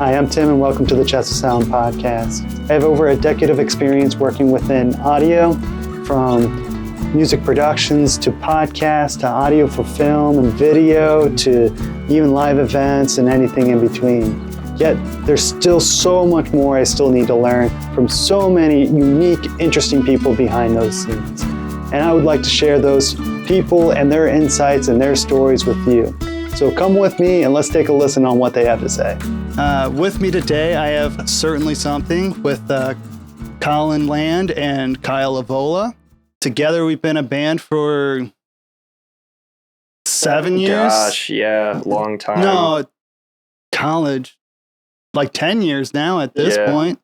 Hi, I'm Tim, and welcome to the Chesler Sound Podcast. I have over a decade of experience working within audio, from music productions to podcasts to audio for film and video to even live events and anything in between. Yet there's still so much more I still need to learn from so many unique, interesting people behind those scenes. And I would like to share those people and their insights and their stories with you. So come with me and let's take a listen on what they have to say. With me today, I have Certainly Something with Colin Land and Kyle Avola. Together, we've been a band for 7 years. Gosh, yeah, long time. No, college, like 10 years now at this point.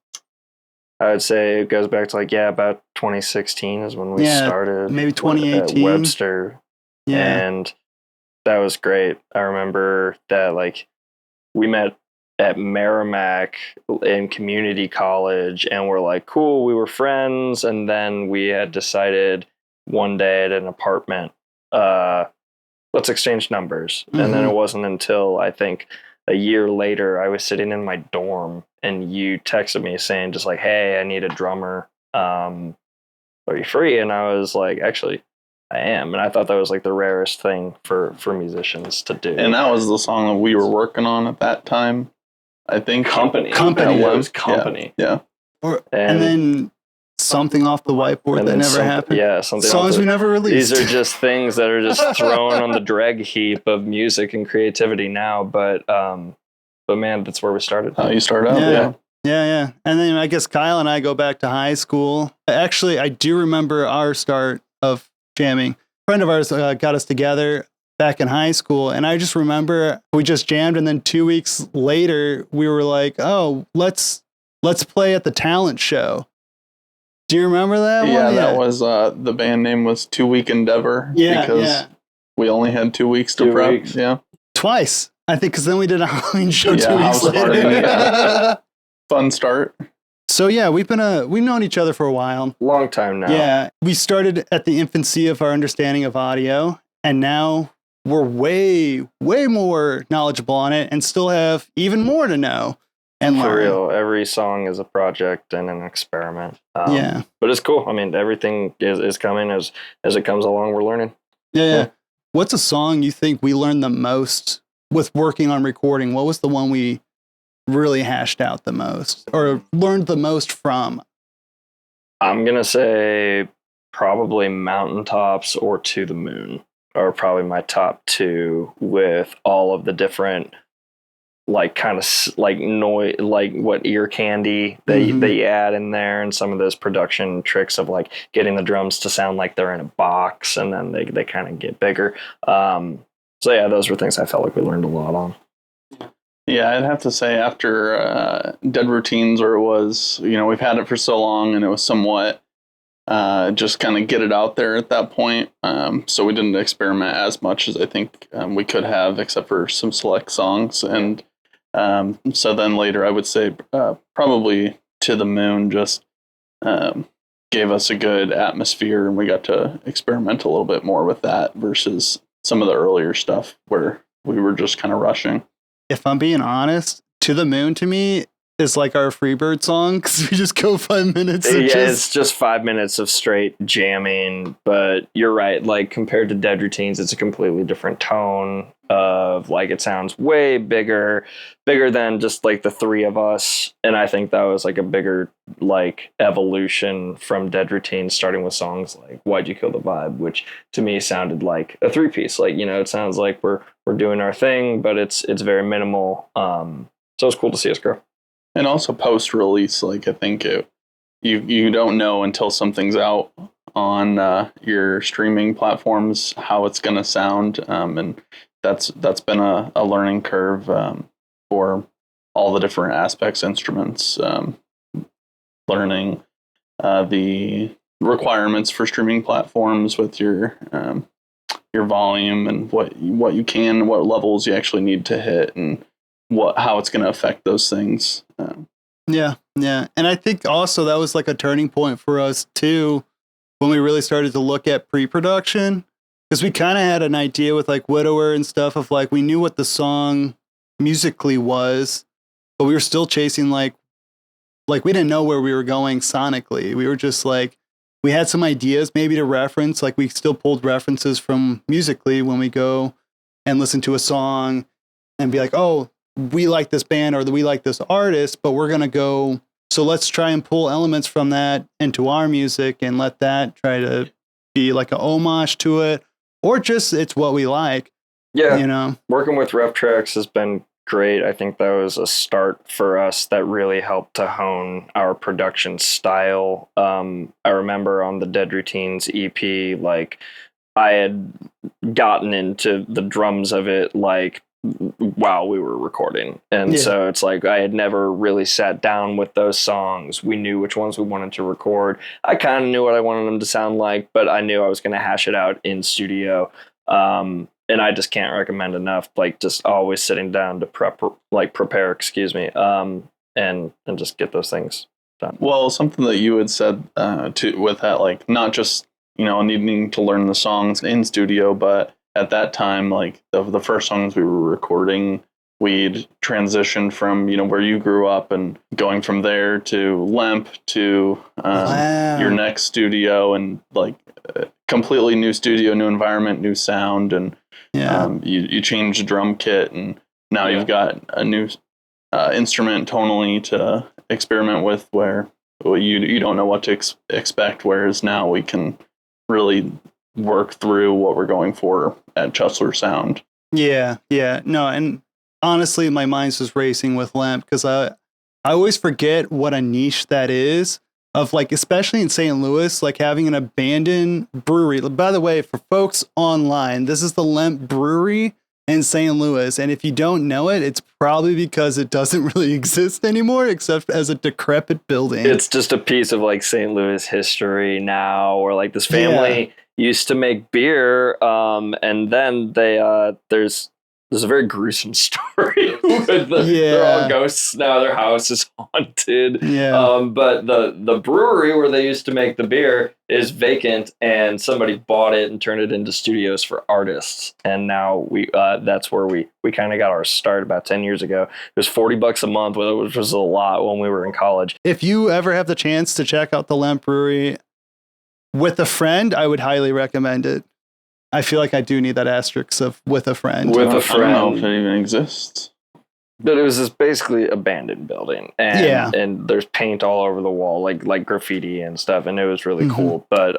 I would say it goes back to about 2016 is when we started. Maybe 2018. At Webster. Yeah. And that was great. I remember that we met at Merrimack in community college and we're like, cool, we were friends. And then we had decided one day at an apartment, let's exchange numbers. Mm-hmm. And then it wasn't until I think a year later, I was sitting in my dorm and you texted me saying just like, hey, I need a drummer. Are you free? And I was like, actually, I am. And I thought that was like the rarest thing for musicians to do. And that was the song that we were working on at that time. I think Company. It was Company. Yeah. And then something off the whiteboard that never happened. Yeah, something. Songs we never released. These are just things that are just thrown on the drag heap of music and creativity now. But man, that's where we started. How you started out? Yeah. And then I guess Kyle and I go back to high school. Actually, I do remember our start of jamming. A friend of ours got us together back in high school. And I just remember we just jammed. And then 2 weeks later, we were like, oh, let's play at the talent show. Do you remember that one? Yeah, that was, the band name was 2 Week Endeavor. Because we only had 2 weeks to prep. Yeah. Twice, I think, because then we did a Halloween show 2 weeks later. Party, Fun start. So yeah, we've known each other for a while. Long time now. Yeah. We started at the infancy of our understanding of audio, and now we're way, way more knowledgeable on it and still have even more to know. And for real, every song is a project and an experiment. But it's cool. I mean, everything is coming as it comes along. We're learning. Yeah. What's a song you think we learned the most with working on recording? What was the one we really hashed out the most or learned the most from? I'm gonna say probably Mountaintops or To the Moon are probably my top two, with all of the different noise, like what ear candy they add in there, and some of those production tricks of getting the drums to sound like they're in a box, and then they kind of get bigger. So yeah, those were things I felt like we learned a lot on. Yeah, I'd have to say after Dead Routines, where it was, we've had it for so long and it was somewhat just kind of get it out there at that point. So we didn't experiment as much as I think we could have, except for some select songs. And so then later I would say probably To the Moon just gave us a good atmosphere, and we got to experiment a little bit more with that versus some of the earlier stuff where we were just kind of rushing. If I'm being honest, To the Moon to me is like our Freebird song, because we just go 5 minutes. It's just 5 minutes of straight jamming. But you're right. Compared to Dead Routines, it's a completely different tone of it sounds way bigger than just the three of us. And I think that was a bigger evolution from Dead Routines, starting with songs like Why'd You Kill the Vibe, which to me sounded like a three-piece. It sounds like we're doing our thing, but it's very minimal. So it's cool to see us grow. And also post-release, I think you don't know until something's out on your streaming platforms how it's going to sound, and that's been a learning curve for all the different aspects, instruments, learning the requirements for streaming platforms with your volume and what levels you actually need to hit, and how it's going to affect those things. Yeah. And I think also that was a turning point for us too, when we really started to look at pre-production, because we kind of had an idea with Widower and stuff of we knew what the song musically was, but we were still chasing like we didn't know where we were going sonically. We were just like, we had some ideas maybe to reference. Like we still pulled references from musically when we go and listen to a song and be like, oh, we like this band or we like this artist, but we're going to go. So let's try and pull elements from that into our music and let that try to be like a homage to it, or just it's what we like. Yeah. You know, working with Rep Tracks has been great. I think that was a start for us that really helped to hone our production style. I remember on the Dead Routines EP, like I had gotten into the drums of it like while we were recording. And so it's like I had never really sat down with those songs. We knew which ones we wanted to record. I kind of knew what I wanted them to sound like, but I knew I was going to hash it out in studio. And I just can't recommend enough, like just always sitting down to prepare, and just get those things done. Well, something that you had said with that, like not just, needing to learn the songs in studio, but at that time, like the first songs we were recording, we'd transitioned from, where you grew up and going from there to Lemp to your next studio, and like completely new studio, new environment, new sound. And you changed the drum kit, and now you've got a new instrument tonally to experiment with, where you don't know what to expect. Whereas now we can really work through what we're going for at Chesler Sound. Yeah. No, and honestly, my mind's just racing with Lamp because I always forget what a niche that is. Of like, especially in St. Louis, like having an abandoned brewery. By the way, for folks online, this is the Lemp Brewery in St. Louis. And if you don't know it, it's probably because it doesn't really exist anymore, except as a decrepit building. It's just a piece of like St. Louis history now, or like this family used to make beer. And then there's a very gruesome story with they're all ghosts now. Their house is haunted. But the brewery where they used to make the beer is vacant, and somebody bought it and turned it into studios for artists. And now that's where we kind of got our start about 10 years ago. It was $40 a month, which was a lot when we were in college. If you ever have the chance to check out the Lemp Brewery with a friend, I would highly recommend it. I feel like I do need that asterisk of with a friend. I don't know if it even exists. But it was this basically abandoned building, and there's paint all over the wall, like graffiti and stuff, and it was really cool. But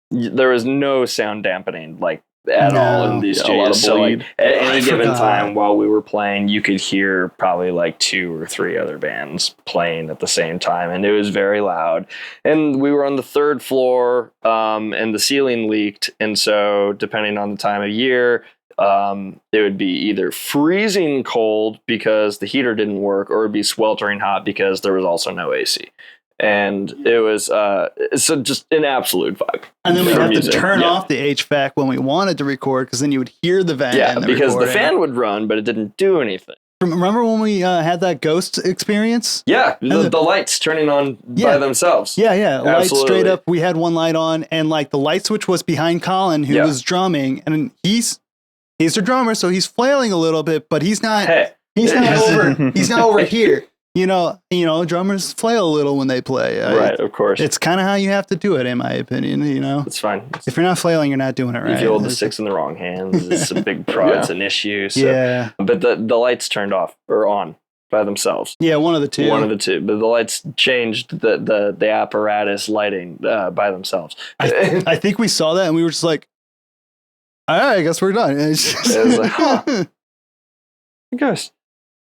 there was no sound dampening at all in these studios. So at any given time while we were playing, you could hear probably like 2 or 3 other bands playing at the same time, and it was very loud. And we were on the 3rd floor, and the ceiling leaked, and so depending on the time of year, it would be either freezing cold because the heater didn't work, or it'd be sweltering hot because there was also no AC. And it was so just an absolute vibe. And then we'd have to turn off the HVAC when we wanted to record, because then you would hear the fan. Yeah, because the fan would run, but it didn't do anything. Remember when we had that ghost experience? Yeah, the lights turning on by themselves. Yeah. Lights straight up. We had one light on, and like the light switch was behind Colin, who was drumming, and he's the drummer, so he's flailing a little bit, but he's not. He's not over here. You know, drummers flail a little when they play. Right, of course. It's kind of how you have to do it, in my opinion. It's fine. If you're not flailing, you're not doing it right. If you hold the sticks in the wrong hands, it's a big it's an issue. So. But the lights turned off or on by themselves. Yeah, one of the two. But the lights changed the apparatus lighting by themselves. I think we saw that and we were just like, all right, I guess we're done. It was like, huh. Ghost.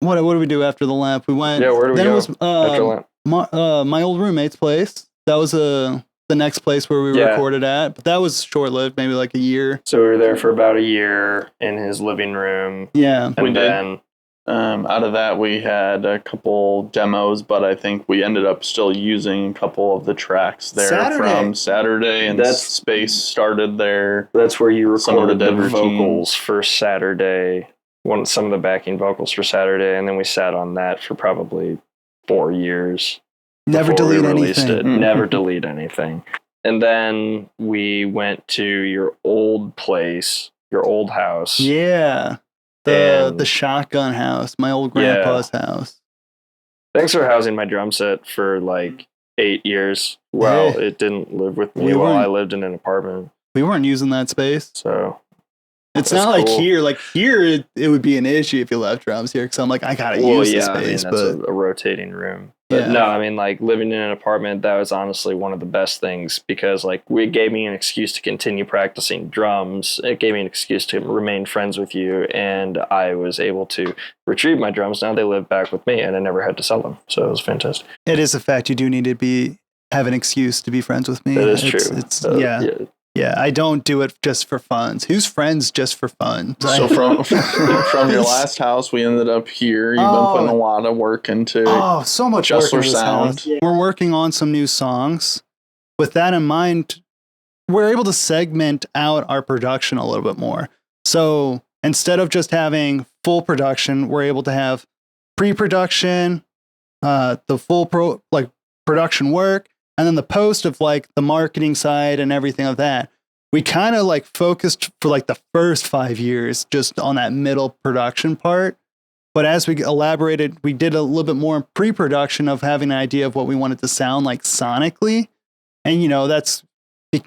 What do we do after the Lamp? We went. Yeah, where do we go after Lamp? My old roommate's place. That was the next place where we recorded at, but that was short-lived, maybe like a year. So we were there for about a year in his living room. Yeah, and then out of that we had a couple demos, but I think we ended up still using a couple of the tracks there from Saturday, and Space started there. That's where you recorded the vocals for Saturday. Some of the backing vocals for Saturday, and then we sat on that for probably 4 years. Never delete anything. Mm-hmm. Never delete anything. And then we went to your old place, your old house. Yeah. The shotgun house, my old grandpa's house. Thanks for housing my drum set for like 8 years. Well, Hey. it didn't live with me while I lived in an apartment. We weren't using that space. So it's that's not like cool. here. Like here, it would be an issue if you left drums here because I'm like, I gotta use the space. I mean, that's but a rotating room. But no, I mean, like living in an apartment, that was honestly one of the best things because like it gave me an excuse to continue practicing drums. It gave me an excuse to remain friends with you. And I was able to retrieve my drums. Now they live back with me and I never had to sell them. So it was fantastic. it is a fact. You do need to have an excuse to be friends with me. That is true. Yeah, I don't do it just for fun. Who's friends just for fun? So from your last house, we ended up here. You've been putting a lot of work into so much Chesler work into sound. this house. We're working on some new songs. With that in mind, we're able to segment out our production a little bit more. So instead of just having full production, we're able to have pre-production, the full production work, and then the post of like the marketing side and everything of that. We kind of like focused for like the first 5 years just on that middle production part. But as we elaborated, we did a little bit more pre-production of having an idea of what we wanted to sound like sonically. And, you know, that's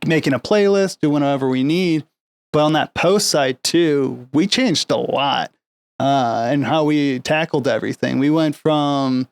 making a playlist, doing whatever we need. But on that post side too, we changed a lot and how we tackled everything. We went from,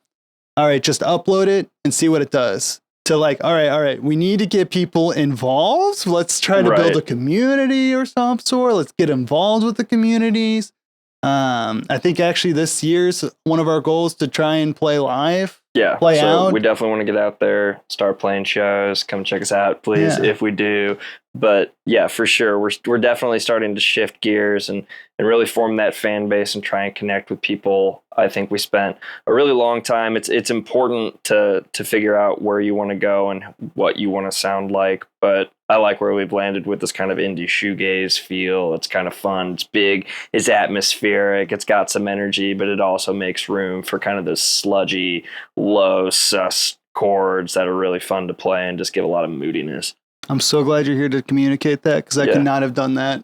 all right, just upload it and see what it does, to like, all right, we need to get people involved. Let's try to build a community or some sort. Let's get involved with the communities. I think actually this year's one of our goals to try and play live. Yeah, so we definitely want to get out there, start playing shows. Come check us out, please, if we do. But yeah, for sure, we're definitely starting to shift gears and really form that fan base and try and connect with people. I think we spent a really long time. It's important to figure out where you want to go and what you want to sound like. But I like where we've landed with this kind of indie shoegaze feel. It's kind of fun. It's big. It's atmospheric. It's got some energy, but it also makes room for kind of this sludgy, low sus chords that are really fun to play and just give a lot of moodiness. I'm so glad you're here to communicate that because I could not have done that.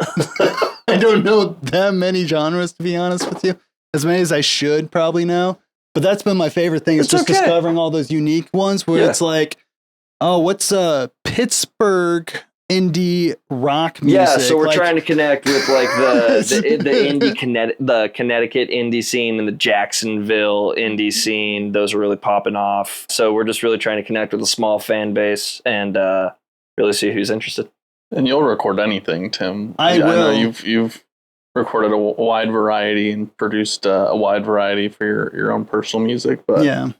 I don't know that many genres, to be honest with you. As many as I should probably know. But that's been my favorite thing is just discovering all those unique ones where it's like, oh, what's Pittsburgh indie rock music? Yeah, so we're trying to connect with like the Connecticut indie scene and the Jacksonville indie scene. Those are really popping off. So we're just really trying to connect with a small fan base and really see who's interested. And you'll record anything, Tim. I will. I know you've recorded a wide variety and produced a wide variety for your own personal music. But yeah,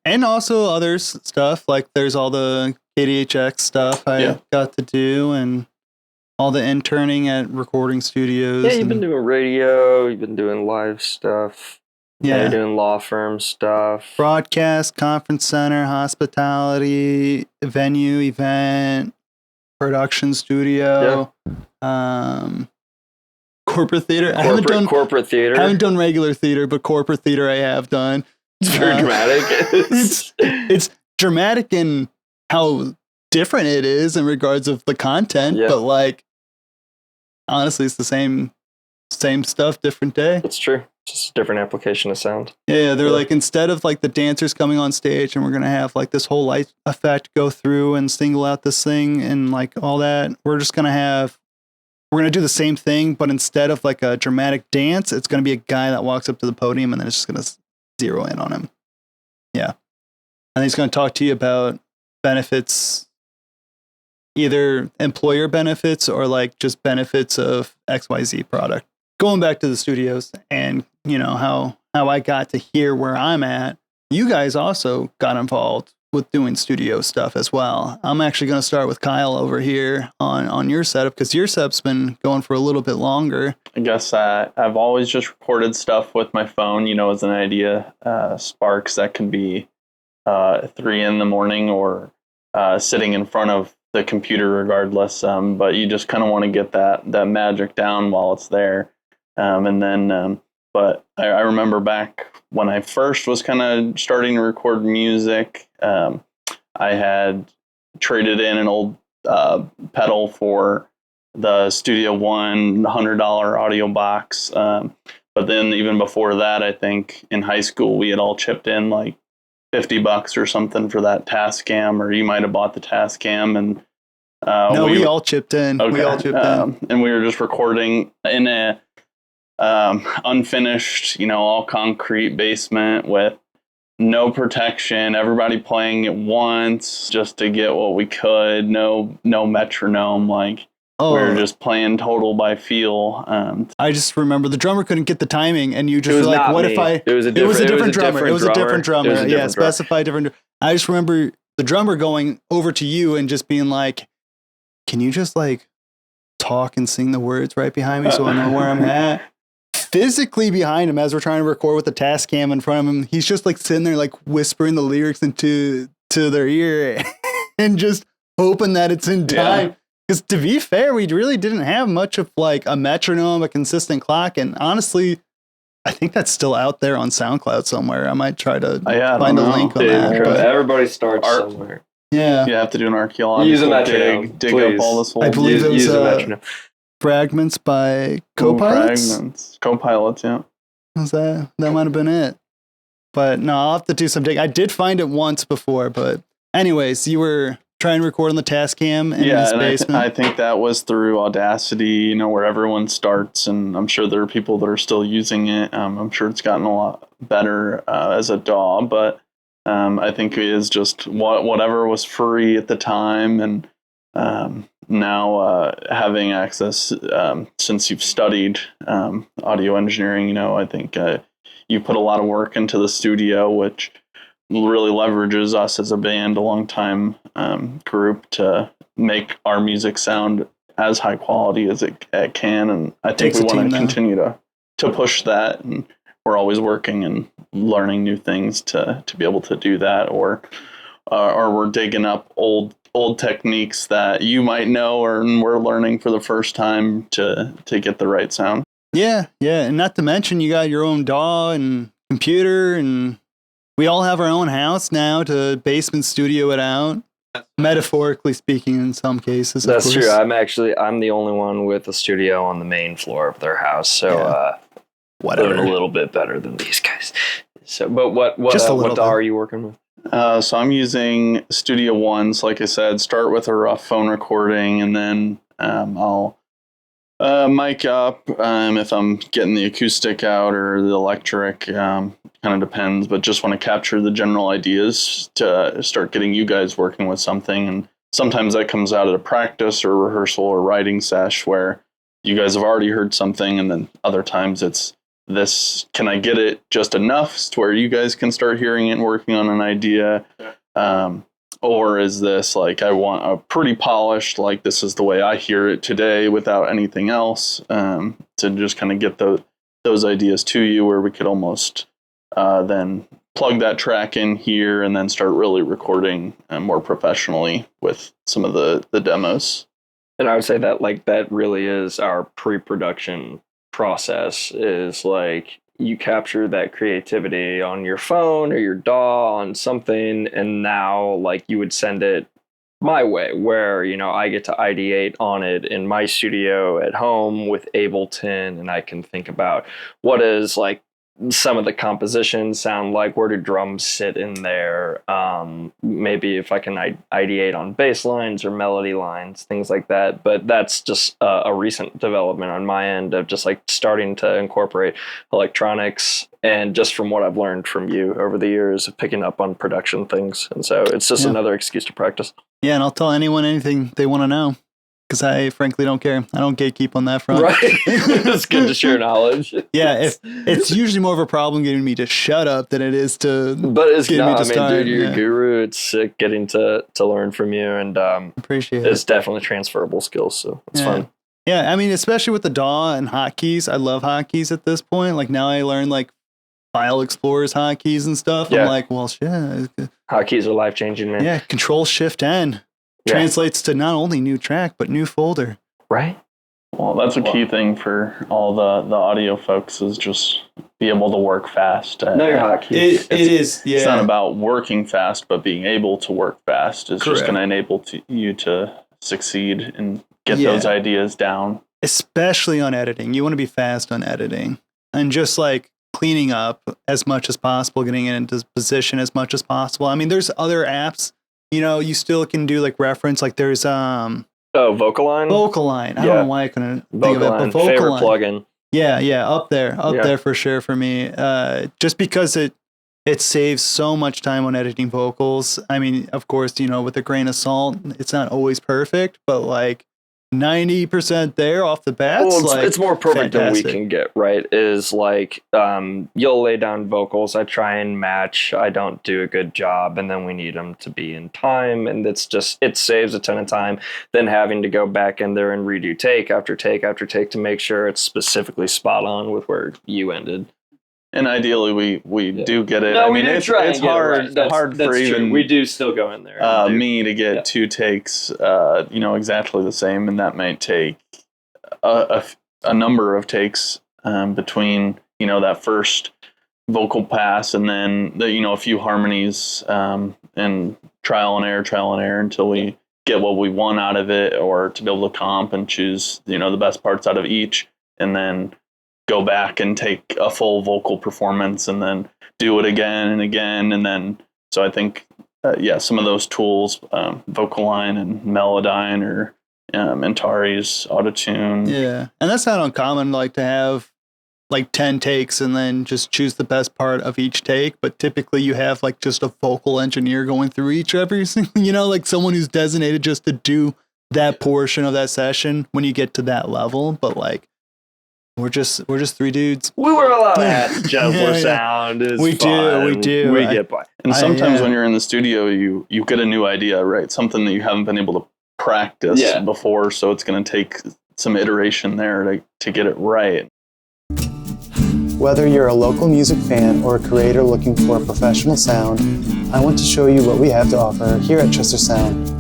and also other stuff like there's all the KDHX stuff I got to do and all the interning at recording studios. Yeah, you've been doing radio. You've been doing live stuff. Yeah, you're doing law firm stuff. Broadcast, conference center, hospitality, venue, event, production studio, corporate theater. I haven't done corporate theater. I haven't done regular theater, but corporate theater I have done. It's very dramatic. It's dramatic in how different it is in regards of the content, but like honestly, it's the same stuff, different day. It's true. Just a different application of sound. Yeah, they're like, instead of like the dancers coming on stage and we're going to have like this whole light effect go through and single out this thing and like all that, we're going to do the same thing, but instead of like a dramatic dance, it's going to be a guy that walks up to the podium and then it's just going to zero in on him. Yeah. And he's going to talk to you about benefits, either employer benefits or like just benefits of XYZ product. Going back to the studios and, you know, how I got to here where I'm at, you guys also got involved with doing studio stuff as well. I'm actually going to start with Kyle over here on your setup because your setup's been going for a little bit longer. I guess I've always just recorded stuff with my phone, you know, as an idea sparks that can be 3 a.m. or sitting in front of the computer regardless. But you just kind of want to get that magic down while it's there. But I remember back when I first was kind of starting to record music, I had traded in an old pedal for the Studio One $100 audio box. But then even before that, I think in high school, we had all chipped in like $50 or something for that Tascam, or you might have bought the Tascam, and no, we all chipped in. Okay. We all chipped in, and we were just recording in a unfinished, all concrete basement with no protection. Everybody playing at once just to get what we could. No metronome. We were just playing total by feel. I just remember the drummer couldn't get the timing, and you just were like, "What if I?" It was a different drummer. It was a different drummer. Yeah, specify different. I just remember the drummer going over to you and just being like, "Can you just talk and sing the words right behind me so I know where I'm at?" Physically behind him as we're trying to record with the Tascam in front of him, he's just sitting there whispering the lyrics into their ear and just hoping that it's in time. Yeah. Because to be fair, we really didn't have much of a metronome, a consistent clock, and honestly, I think that's still out there on SoundCloud somewhere. I might try to find a link on that. Everybody starts somewhere. Yeah, you have to do an archaeological use a metronome. Dig up all this whole. I believe it was Fragments by Co-Pilots. Co-Pilots, yeah. That might have been it. But no, I'll have to do some dig. I did find it once before, but anyways, you were trying to record on the Tascam in his basement. I think that was through Audacity, where everyone starts, and I'm sure there are people that are still using it. I'm sure it's gotten a lot better as a DAW, but I think it is just whatever was free at the time, and now having access, since you've studied audio engineering, I think you put a lot of work into the studio, which really leverages us as a band, a long time group, to make our music sound as high quality as it can. And I think we want to continue to push that. And we're always working and learning new things to be able to do that, or we're digging up old techniques that you might know, or we're learning for the first time to get the right sound. Yeah. And not to mention, you got your own DAW and computer, and we all have our own house now to basement studio it out. Metaphorically speaking, in some cases. That's true. I'm the only one with a studio on the main floor of their house, so whatever. A little bit better than these guys. So, but what DAW are you working with? So I'm using Studio Ones, like I said. Start with a rough phone recording, and then I'll mic up if I'm getting the acoustic out or the electric. Kind of depends, but just want to capture the general ideas to start getting you guys working with something. And sometimes that comes out at a practice or rehearsal or writing sesh where you guys have already heard something, and then other times it's this, can I get it just enough to where you guys can start hearing it and working on an idea? Or is this I want a pretty polished, this is the way I hear it today without anything else, to just kind of get those ideas to you, where we could almost then plug that track in here and then start really recording more professionally with some of the demos. And I would say that that really is our pre-production process, is you capture that creativity on your phone or your DAW on something, and now you would send it my way, where I get to ideate on it in my studio at home with Ableton, and I can think about what is some of the compositions sound like, where do drums sit in there, maybe if I can ideate on bass lines or melody lines, things like that. But that's just a recent development on my end of just starting to incorporate electronics, and just from what I've learned from you over the years of picking up on production things. And so it's just another excuse to practice. Yeah, and I'll tell anyone anything they want to know, because I frankly don't care. I don't gatekeep on that front. Right. It's good to share knowledge. Yeah, it's usually more of a problem getting me to shut up than it is to. But it's not. Dude, you're a guru. It's sick getting to learn from you, and appreciate it. It's definitely transferable skills, so it's fun. Yeah, especially with the DAW and hotkeys. I love hotkeys at this point. Now I learned File Explorer's hotkeys and stuff. Yeah. I'm well, shit. Hotkeys are life changing, man. Yeah, Control-Shift-N. Translates to not only new track, but new folder. Right. Well, that's a key thing for all the audio folks, is just be able to work fast. Know your hotkeys. It is. Yeah. It's not about working fast, but being able to work fast is just going to enable you to succeed and get those ideas down. Especially on editing. You want to be fast on editing. And just cleaning up as much as possible, getting it into position as much as possible. I mean, there's other apps, you still can do like reference, like there's Vocaline. Vocaline. I don't know why I couldn't think of it, but Vocaline. Favorite plugin. Yeah, up there for sure for me. Just because it saves so much time when editing vocals. I mean, of course, with a grain of salt, it's not always perfect, but like 90% there off the bat. Well, it's more perfect than we can get, right? Is like you'll lay down vocals. I try and match. I don't do a good job, and then we need them to be in time, and it saves a ton of time than having to go back in there and redo take after take after take to make sure it's specifically spot on with where you ended. And ideally, we do get it. No, I mean, it's hard for even we do still go in there. Me to get 2 takes, exactly the same, and that might take a number of takes between that first vocal pass and then a few harmonies and trial and error until we get what we want out of it, or to be able to comp and choose the best parts out of each, and then go back and take a full vocal performance and then do it again and again. And then, so I think, some of those tools, Vocaline and Melodyne or Antares Autotune. Yeah. And that's not uncommon, like to have like 10 takes and then just choose the best part of each take. But typically you have like just a vocal engineer going through every single, like someone who's designated just to do that portion of that session when you get to that level. But like, we're just 3 dudes. We were allowed to have Chesler sound. We do. We get by. And sometimes when you're in the studio, you get a new idea, right? Something that you haven't been able to practice before. So it's going to take some iteration there to get it right. Whether you're a local music fan or a creator looking for a professional sound, I want to show you what we have to offer here at Chesler Sound.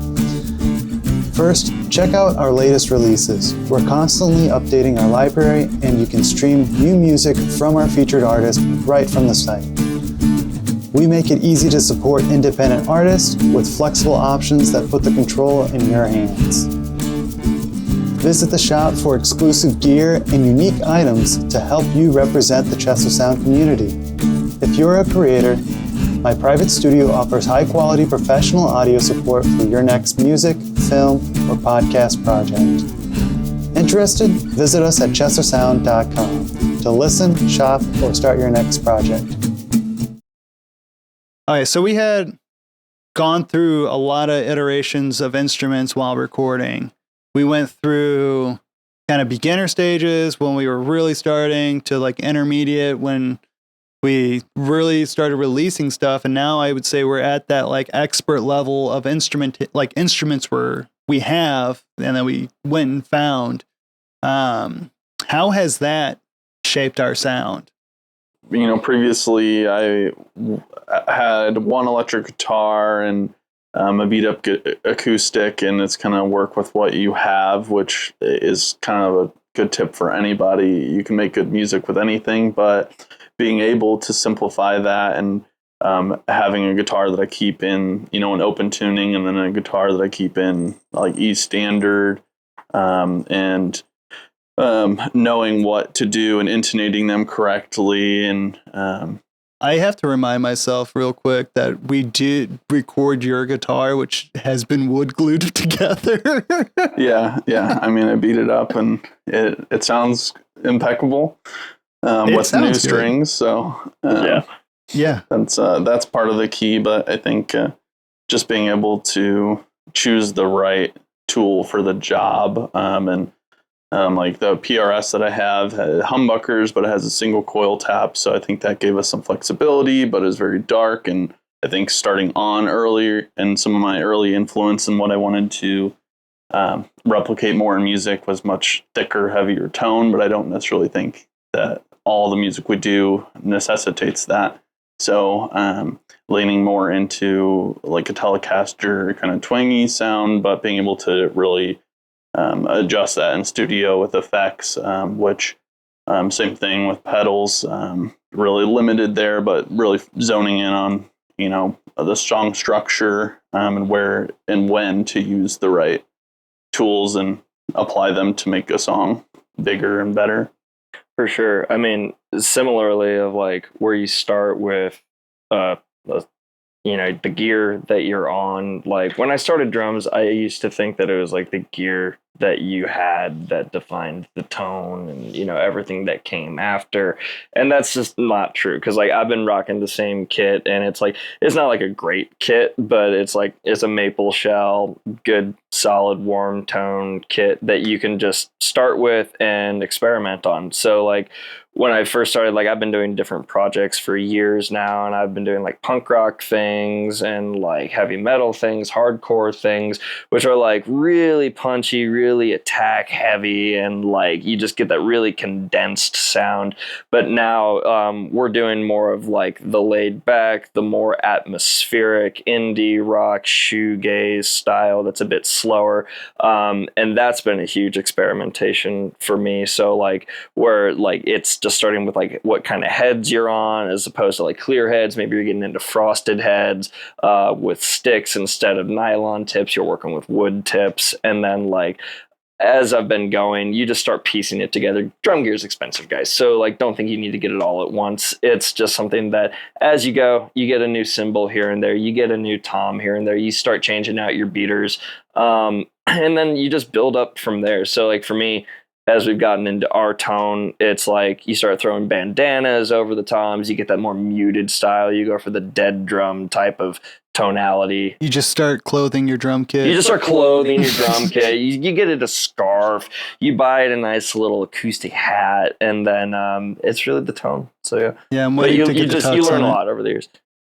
First, check out our latest releases. We're constantly updating our library, and you can stream new music from our featured artists right from the site. We make it easy to support independent artists with flexible options that put the control in your hands. Visit the shop for exclusive gear and unique items to help you represent the Chesler Sound community. If you're a creator, my private studio offers high-quality professional audio support for your next music, film, or podcast project. Interested? Visit us at cheslersound.com to listen, shop, or start your next project. Okay, so we had gone through a lot of iterations of instruments while recording. We went through kind of beginner stages when we were really starting to like intermediate when we really started releasing stuff, and now I would say we're at that like expert level of instruments we have and that we went and found. How has that shaped our sound? Previously I had one electric guitar and a beat up acoustic, and it's kind of work with what you have, which is kind of a good tip for anybody. You can make good music with anything, but being able to simplify that and having a guitar that I keep in, an open tuning, and then a guitar that I keep in like E standard, and knowing what to do and intonating them correctly. And I have to remind myself real quick that we did record your guitar, which has been wood glued together. Yeah. I mean, I beat it up and it sounds impeccable. With new strings, so that's part of the key. But I think just being able to choose the right tool for the job, and like the PRS that I have had humbuckers, but it has a single coil tap, so I think that gave us some flexibility, but is very dark. And I think starting on earlier and some of my early influence and what I wanted to replicate more in music was much thicker, heavier tone, but I don't necessarily think that all the music we do necessitates that. So leaning more into like a Telecaster kind of twangy sound, but being able to really adjust that in studio with effects, which same thing with pedals, really limited there, but really zoning in on, the song structure, and where and when to use the right tools and apply them to make a song bigger and better. For sure. I mean, similarly of like where you start with uh the- the gear that you're on. Like when I started drums, I used to think that it was like the gear that you had that defined the tone and everything that came after. And that's just not true, because like I've been rocking the same kit, and it's not like a great kit, but it's a maple shell, good solid warm tone kit that you can just start with and experiment on. So like when I first started, like I've been doing different projects for years now, and I've been doing like punk rock things and like heavy metal things, hardcore things, which are like really punchy, really attack heavy, and like you just get that really condensed sound. But now we're doing more of like the laid back, the more atmospheric indie rock shoegaze style that's a bit slower, and that's been a huge experimentation for me. So like where like it's just starting with like what kind of heads you're on, as opposed to like clear heads. Maybe you're getting into frosted heads with sticks instead of nylon tips. You're working with wood tips, and then like as I've been going, you just start piecing it together. Drum gear is expensive, guys. So like, don't think you need to get it all at once. It's just something that as you go, you get a new cymbal here and there, you get a new tom here and there, you start changing out your beaters. And then you just build up from there. So like for me, as we've gotten into our tone, it's like you start throwing bandanas over the toms, you get that more muted style. You go for the dead drum type of tonality. You just start clothing your drum kit. You just start clothing your drum kit. You get it a scarf. You buy it a nice little acoustic hat, and then it's really the tone. So yeah, Yeah, I'm but waiting you to get the tux you learn on a it. lot over the years.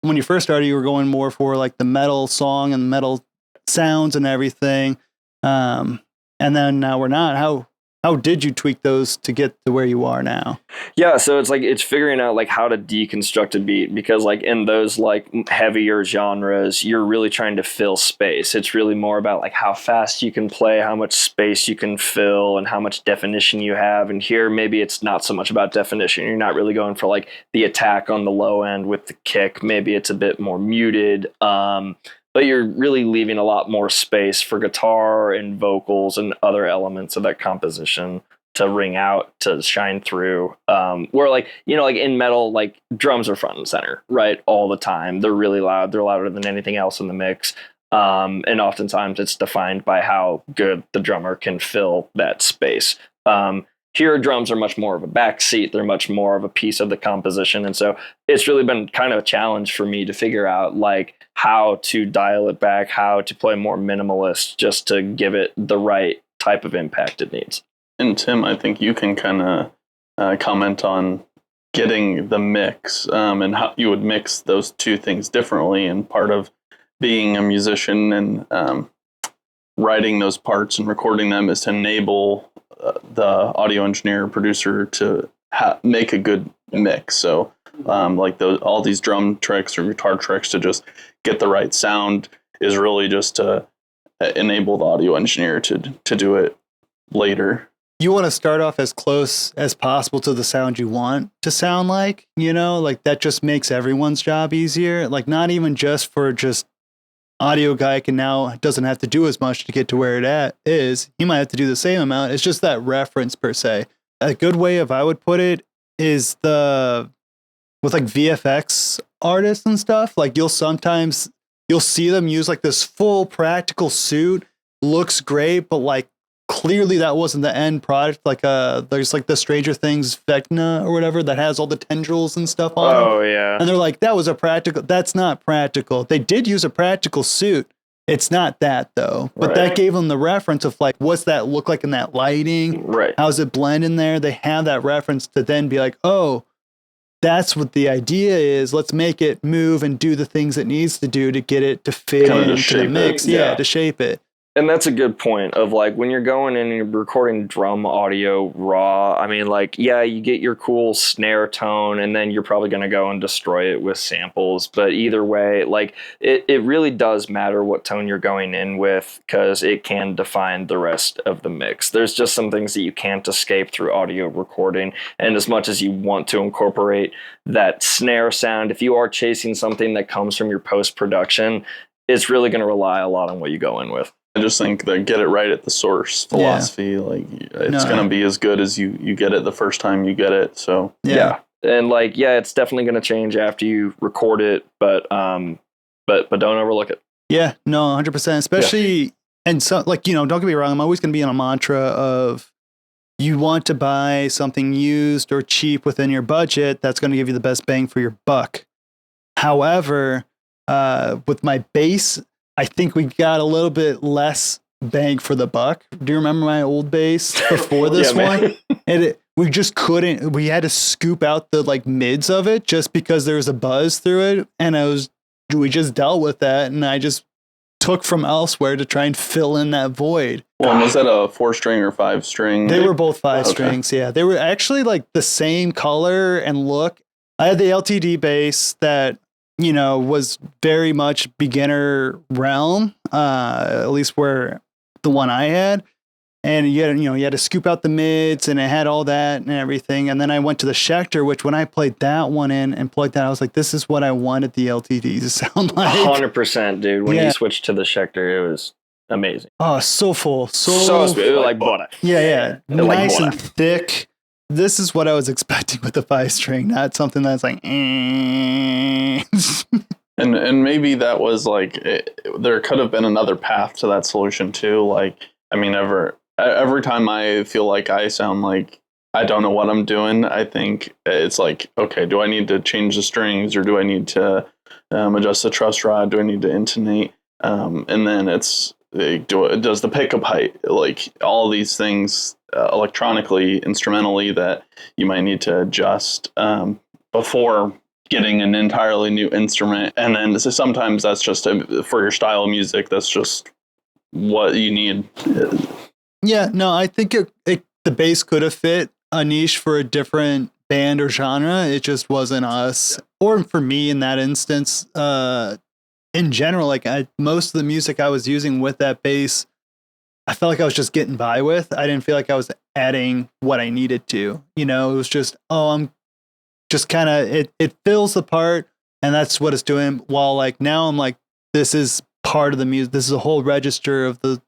When you first started, you were going more for like the metal song and metal sounds and everything, and then now we're not. How did you tweak those to get to where you are now? Yeah, so it's figuring out like how to deconstruct a beat, because like in those like heavier genres, you're really trying to fill space. It's really more about like how fast you can play, how much space you can fill, and how much definition you have. And here maybe it's not so much about definition. You're not really going for like the attack on the low end with the kick. Maybe it's a bit more muted. But you're really leaving a lot more space for guitar and vocals and other elements of that composition to ring out, to shine through. Where like, like in metal, like drums are front and center, right? All the time. They're really loud. They're louder than anything else in the mix. And oftentimes it's defined by how good the drummer can fill that space. Here, drums are much more of a backseat. They're much more of a piece of the composition. And so it's really been kind of a challenge for me to figure out like how to dial it back, how to play more minimalist, just to give it the right type of impact it needs. And Tim, I think you can kind of comment on getting the mix and how you would mix those two things differently. And part of being a musician and writing those parts and recording them is to enable the audio engineer producer to make a good mix. So like all these drum tricks or guitar tricks to just get the right sound is really just to enable the audio engineer to do it later. You want to start off as close as possible to the sound you want to sound like, like that just makes everyone's job easier. Like not even just for just audio guy can now doesn't have to do as much to get to where it is. He might have to do the same amount. It's just that reference per se. A good way of I would put it is with like VFX artists and stuff, like you'll see them use like this full practical suit, looks great, but like clearly that wasn't the end product. Like there's like the Stranger Things Vecna or whatever that has all the tendrils and stuff on it. Oh yeah. And they're like, that's not practical. They did use a practical suit. It's not that though. But Right. that gave them the reference of like, what's that look like in that lighting? Right. How's it blend in there? They have that reference to then be like, oh, that's what the idea is. Let's make it move and do the things it needs to do to get it to fit Kinda to into the shape it, mix. yeah. To shape it. And that's a good point of like when you're going in and you're recording drum audio raw. I mean, like, yeah, you get your cool snare tone and then you're probably going to go and destroy it with samples. But either way, like it really does matter what tone you're going in with, because it can define the rest of the mix. There's just some things that you can't escape through audio recording. And as much as you want to incorporate that snare sound, if you are chasing something that comes from your post-production, it's really going to rely a lot on what you go in with. I just think that get it right at the source philosophy. Like it's going to be as good as you get it the first time you get it. So yeah. And like, it's definitely going to change after you record it, but don't overlook it. Yeah, no, 100%. Especially, and so like, don't get me wrong. I'm always going to be on a mantra of you want to buy something used or cheap within your budget that's going to give you the best bang for your buck. However, with my bass, I think we got a little bit less bang for the buck. Do you remember my old bass before this one? And we just couldn't. We had to scoop out the like mids of it just because there was a buzz through it, and we just dealt with that, and I just took from elsewhere to try and fill in that void. Well, was that a 4-string or 5-string? They were both 5 strings. Yeah, they were actually like the same color and look. I had the LTD bass that was very much beginner realm, at least where the one I had. And you had to scoop out the mids, and it had all that and everything. And then I went to the Schecter, which when I played that one in and plugged that, I was like, this is what I wanted the LTD to sound like. 100%, dude. When you switched to the Schecter, it was amazing. Oh, so full. So smooth. It was like butter. Yeah. Nice and thick. This is what I was expecting with the 5-string, not something that's like, And maybe that was like, there could have been another path to that solution too. Like, I mean, every time I feel like I sound like I don't know what I'm doing, I think it's like, okay, do I need to change the strings, or do I need to adjust the truss rod? Do I need to intonate? And then does the pickup height, like all these things electronically, instrumentally, that you might need to adjust before getting an entirely new instrument. And then sometimes that's just for your style of music, that's just what you need. Yeah, no, I think the bass could have fit a niche for a different band or genre. It just wasn't us, or for me in that instance. In general, like most of the music I was using with that bass, I felt like I was just getting by with. I didn't feel like I was adding what I needed to. It was just, I'm just kind of, it fills the part, and that's what it's doing. While like now I'm like, this is part of the music. This is a whole register of the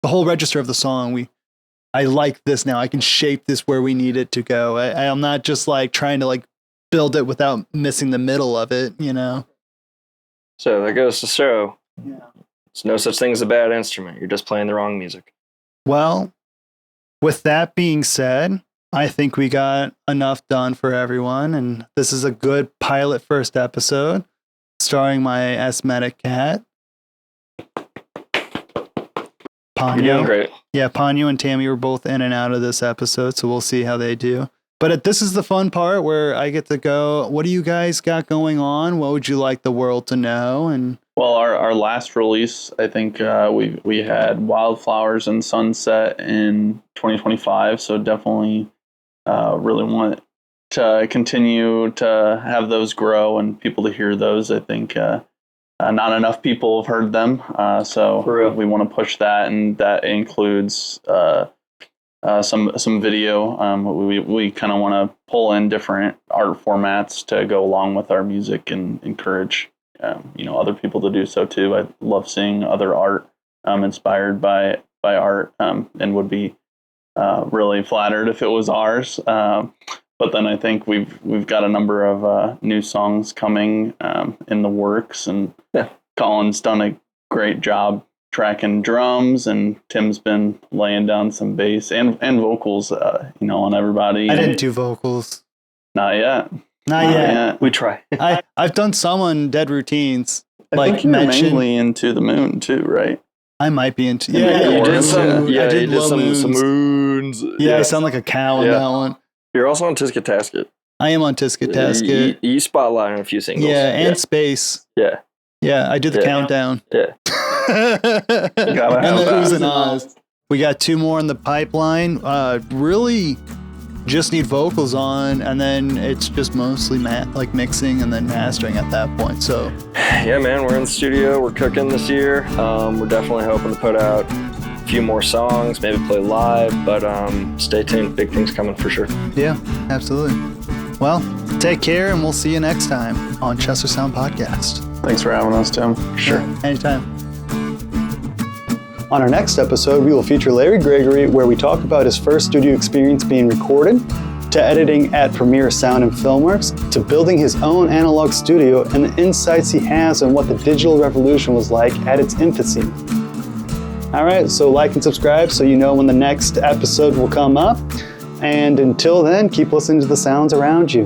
whole register of the song. I like this now. I can shape this where we need it to go. I'm not just like trying to like build it without missing the middle of it, So that goes to show, there's no such thing as a bad instrument. You're just playing the wrong music. Well, with that being said, I think we got enough done for everyone, and this is a good pilot first episode starring my asthmatic cat. Ponyo. You're doing great. Yeah, Ponyo and Tammy were both in and out of this episode, so we'll see how they do. But this is the fun part where I get to go, what do you guys got going on? What would you like the world to know? And well, our last release, I think we had Wildflowers and Sunset in 2025, so definitely really want to continue to have those grow and people to hear those. I think not enough people have heard them, so we want to push that, and that includes some video. We kind of want to pull in different art formats to go along with our music and encourage other people to do so too. I love seeing other art inspired by art, and would be really flattered if it was ours. But then I think we've got a number of new songs coming in the works, and Colin's done a great job tracking drums, and Tim's been laying down some bass and vocals, on everybody. I didn't do vocals. Not yet. Not yet. We try. I've done some on Dead Routines. I think you're mainly into the moon too, right? I might be into. Yeah, you did some. Yeah, I did some moons. Yeah, I sound like a cow in that one. You're also on Tisket Tasket. I am on Tisket Tasket. You spotlight on a few singles. Yeah, and Space. Yeah. Yeah, I did the countdown. Yeah. And the Oohs and Ahs. We got 2 more in the pipeline. Really just need vocals on, and then it's just mostly mixing and then mastering at that point. So yeah, man, we're in the studio. We're cooking this year. We're definitely hoping to put out a few more songs, maybe play live, but stay tuned. Big things coming for sure. Yeah, absolutely. Well, take care, and we'll see you next time on Chesler Sound Podcast. Thanks for having us, Tim. Sure. Anytime. On our next episode, we will feature Larry Gregory, where we talk about his first studio experience being recorded, to editing at Premiere Sound and Filmworks, to building his own analog studio, and the insights he has on what the digital revolution was like at its infancy. All right, so like and subscribe so you know when the next episode will come up. And until then, keep listening to the sounds around you.